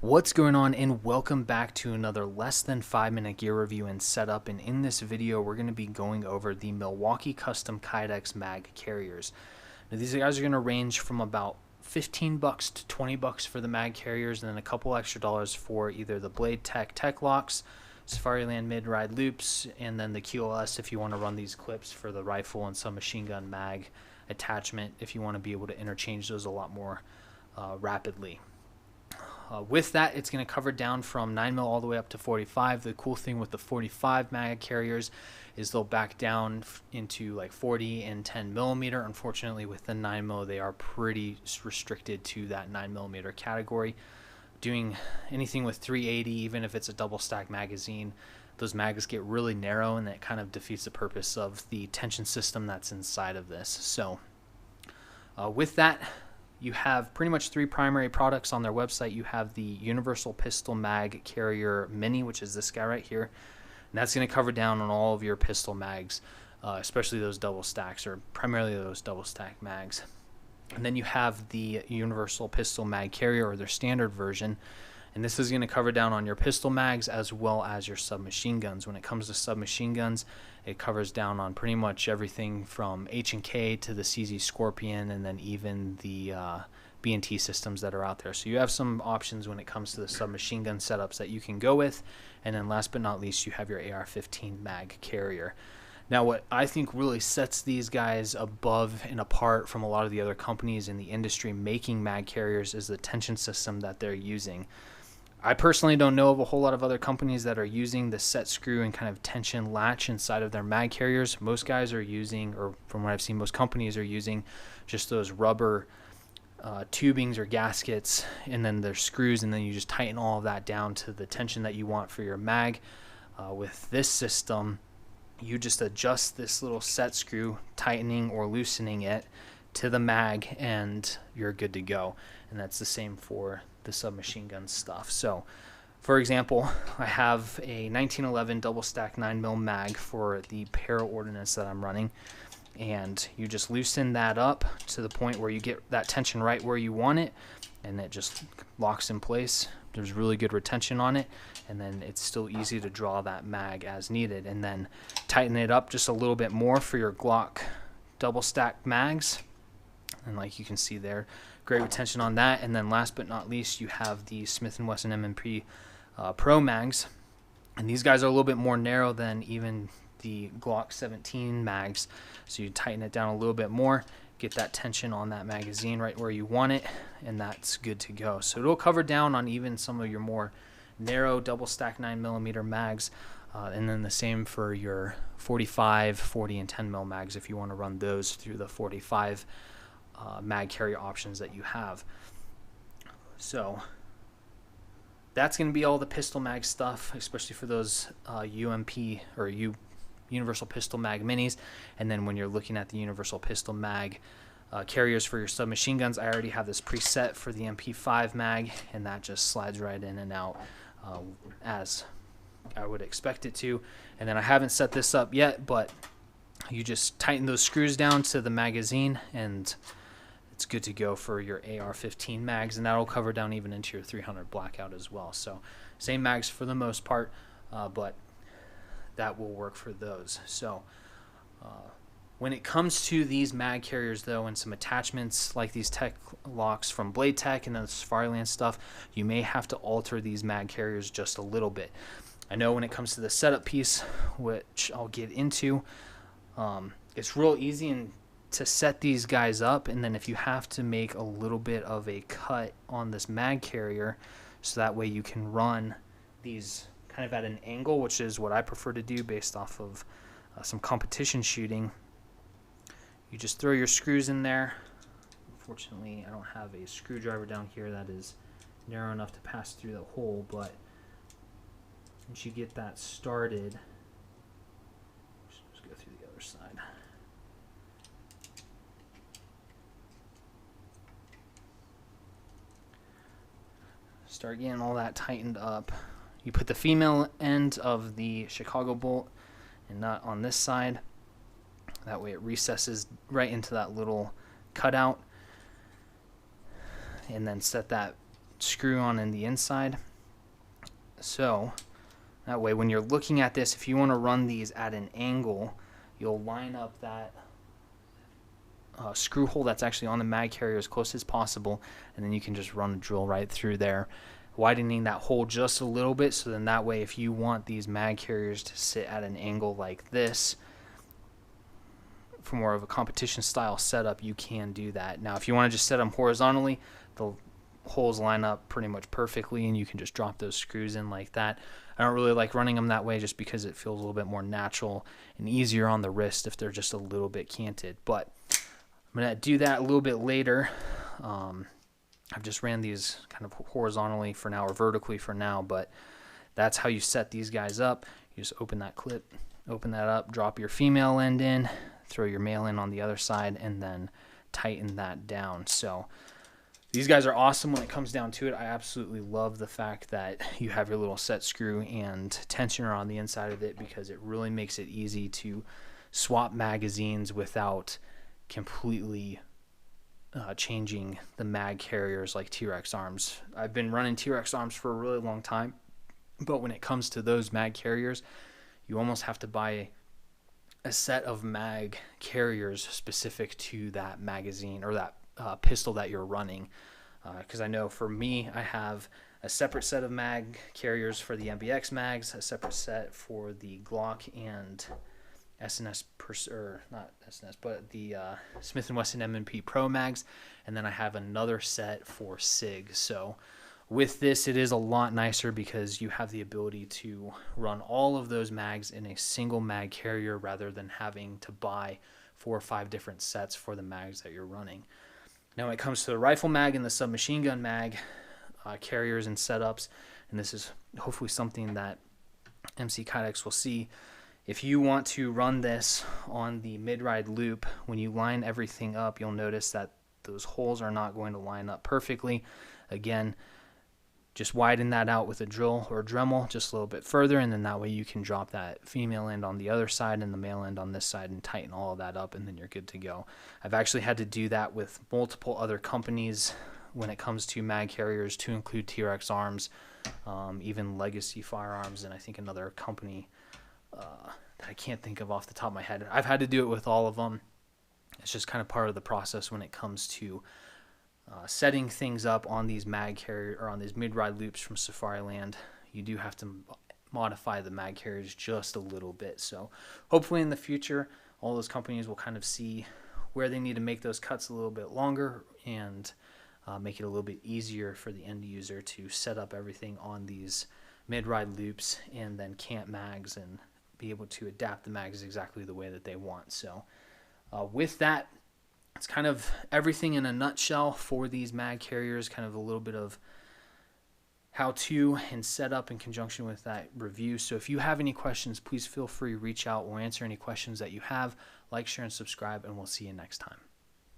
What's going on, and welcome back to another less than 5-minute gear review and setup. And in this video we're going to be going over the Milwaukee custom Kydex mag carriers. Now these guys are going to range from about $15 to $20 for the mag carriers, and then a couple extra dollars for either the Blade Tech locks, Safariland mid-ride loops, and then the QLS if you want to run these clips for the rifle and submachine gun mag attachment if you want to be able to interchange those a lot more rapidly. With that, it's going to cover down from 9mm all the way up to 45. The cool thing with the 45 mag carriers is they'll back down into like 40 and 10mm. Unfortunately, with the 9mm, they are pretty restricted to that 9mm category. Doing anything with 380, even if it's a double stack magazine, those mags get really narrow, and that kind of defeats the purpose of the tension system that's inside of this. So with that, you have pretty much three primary products on their website. You have the Universal Pistol Mag Carrier Mini, which is this guy right here. And that's going to cover down on all of your pistol mags, especially those double stacks, or primarily those double stack mags. And then you have the Universal Pistol Mag Carrier, or their standard version. And this is going to cover down on your pistol mags as well as your submachine guns. When it comes to submachine guns, it covers down on pretty much everything from H&K to the CZ Scorpion, and then even the B&T systems that are out there. So you have some options when it comes to the submachine gun setups that you can go with. And then last but not least, you have your AR-15 mag carrier. Now, what I think really sets these guys above and apart from a lot of the other companies in the industry making mag carriers is the tension system that they're using. I personally don't know of a whole lot of other companies that are using the set screw and kind of tension latch inside of their mag carriers. Most guys are using, or from what I've seen, most companies are using just those rubber tubings or gaskets, and then their screws, and then you just tighten all of that down to the tension that you want for your mag. With this system, you just adjust this little set screw, tightening or loosening it to the mag, and you're good to go. And that's the same for the submachine gun stuff. So for example, I have a 1911 double stack 9mm mag for the para ordnance that I'm running, and you just loosen that up to the point where you get that tension right where you want it, and it just locks in place. There's really good retention on it, and then it's still easy to draw that mag as needed. And then tighten it up just a little bit more for your Glock double stack mags, and like you can see there, great retention on that. And then last but not least, you have the Smith & Wesson M&P Pro mags, and these guys are a little bit more narrow than even the Glock 17 mags, so you tighten it down a little bit more, get that tension on that magazine right where you want it, and that's good to go. So it'll cover down on even some of your more narrow double stack 9mm mags, and then the same for your 45, 40, and 10mm mags if you want to run those through the 45 mag carrier options that you have. So that's going to be all the pistol mag stuff, especially for those UMP or Universal Pistol Mag Minis. And then when you're looking at the Universal Pistol Mag carriers for your submachine guns, I already have this preset for the MP5 mag, and that just slides right in and out as I would expect it to. And then I haven't set this up yet, but you just tighten those screws down to the magazine, and it's good to go for your AR-15 mags, and that'll cover down even into your 300 blackout as well. So same mags for the most part, but that will work for those. So when it comes to these mag carriers though, and some attachments like these tech locks from Blade Tech and the Safariland stuff, you may have to alter these mag carriers just a little bit. I know when it comes to the setup piece, which I'll get into, it's real easy to set these guys up, and then if you have to make a little bit of a cut on this mag carrier, so that way you can run these kind of at an angle, which is what I prefer to do based off of some competition shooting. You just throw your screws in there. Unfortunately, I don't have a screwdriver down here that is narrow enough to pass through the hole, but once you get that started, let's go through the other side. Start getting all that tightened up. You put the female end of the Chicago bolt and nut on this side. That way it recesses right into that little cutout. And then set that screw on in the inside. So that way when you're looking at this, if you want to run these at an angle, you'll line up that screw hole that's actually on the mag carrier as close as possible, and then you can just run a drill right through there, widening that hole just a little bit, so then that way if you want these mag carriers to sit at an angle like this for more of a competition style setup, you can do that. Now if you want to just set them horizontally, the holes line up pretty much perfectly and you can just drop those screws in like that. I don't really like running them that way just because it feels a little bit more natural and easier on the wrist if they're just a little bit canted. But I'm going to do that a little bit later. I've just ran these kind of horizontally for now, or vertically for now, but that's how you set these guys up. You just open that clip, open that up, drop your female end in, throw your male in on the other side, and then tighten that down. So these guys are awesome when it comes down to it. I absolutely love the fact that you have your little set screw and tensioner on the inside of it, because it really makes it easy to swap magazines without completely changing the mag carriers like T-Rex arms. I've been running T-Rex arms for a really long time, but when it comes to those mag carriers, you almost have to buy a set of mag carriers specific to that magazine or that pistol that you're running. Because I know for me, I have a separate set of mag carriers for the MBX mags, a separate set for the Glock and SNS, or not SNS, but the Smith & Wesson M&P Pro mags, and then I have another set for SIG. So with this, it is a lot nicer because you have the ability to run all of those mags in a single mag carrier rather than having to buy 4 or 5 different sets for the mags that you're running. Now when it comes to the rifle mag and the submachine gun mag carriers and setups, and this is hopefully something that MC Kydex will see, if you want to run this on the mid-ride loop, when you line everything up, you'll notice that those holes are not going to line up perfectly. Again, just widen that out with a drill or a Dremel just a little bit further, and then that way you can drop that female end on the other side and the male end on this side and tighten all of that up, and then you're good to go. I've actually had to do that with multiple other companies when it comes to mag carriers, to include T-Rex arms, even Legacy Firearms, and I think another company that I can't think of off the top of my head. I've had to do it with all of them. It's just kind of part of the process when it comes to setting things up on these mag carrier or on these mid-ride loops from Safariland. You do have to modify the mag carriers just a little bit. So hopefully in the future, all those companies will kind of see where they need to make those cuts a little bit longer and make it a little bit easier for the end user to set up everything on these mid-ride loops and then cant mags and be able to adapt the mags exactly the way that they want. So with that, it's kind of everything in a nutshell for these mag carriers, kind of a little bit of how to and set up in conjunction with that review. So if you have any questions, please feel free to reach out. We'll answer any questions that you have. Like, share, and subscribe, and we'll see you next time.